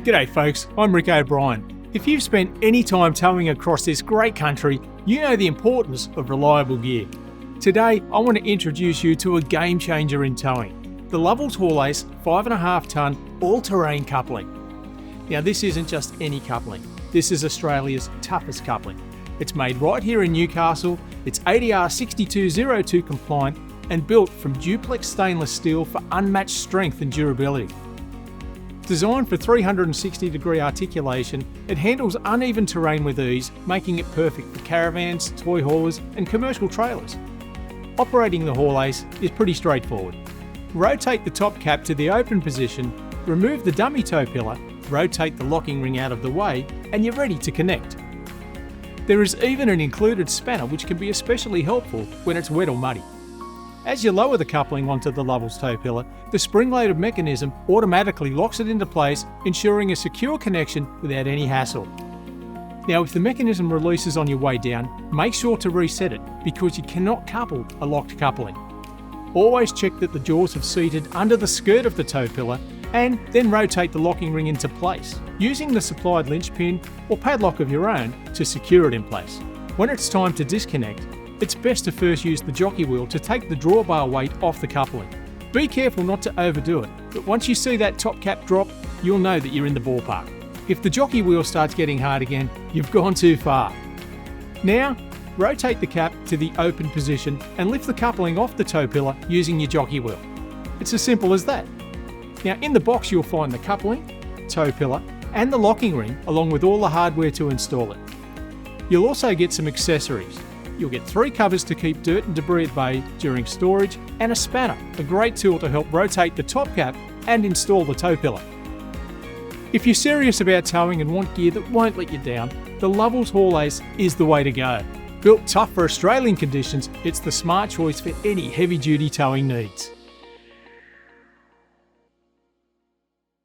G'day folks, I'm Rick O'Brien. If you've spent any time towing across this great country, you know the importance of reliable gear. Today, I want to introduce you to a game changer in towing, the Lovells HaulAce 5.5T all-terrain coupling. Now this isn't just any coupling, this is Australia's toughest coupling. It's made right here in Newcastle, it's ADR 6202 compliant and built from Duplex stainless steel for unmatched strength and durability. Designed for 360-degree articulation, it handles uneven terrain with ease, making it perfect for caravans, toy haulers and commercial trailers. Operating the HaulAce is pretty straightforward. Rotate the top cap to the open position, remove the dummy tow pillar, rotate the locking ring out of the way, and you're ready to connect. There is even an included spanner which can be especially helpful when it's wet or muddy. As you lower the coupling onto the Lovells tow pillar, the spring-loaded mechanism automatically locks it into place, ensuring a secure connection without any hassle. Now, if the mechanism releases on your way down, make sure to reset it because you cannot couple a locked coupling. Always check that the jaws have seated under the skirt of the tow pillar and then rotate the locking ring into place, using the supplied linchpin or padlock of your own to secure it in place. When it's time to disconnect, it's best to first use the jockey wheel to take the drawbar weight off the coupling. Be careful not to overdo it, but once you see that top cap drop, you'll know that you're in the ballpark. If the jockey wheel starts getting hard again, you've gone too far. Now, rotate the cap to the open position and lift the coupling off the tow pillar using your jockey wheel. It's as simple as that. Now in the box you'll find the coupling, tow pillar and the locking ring along with all the hardware to install it. You'll also get some accessories. You'll get 3 covers to keep dirt and debris at bay during storage and a spanner, a great tool to help rotate the top cap and install the tow pillar. If you're serious about towing and want gear that won't let you down, the Lovells HaulAce is the way to go. Built tough for Australian conditions, it's the smart choice for any heavy-duty towing needs.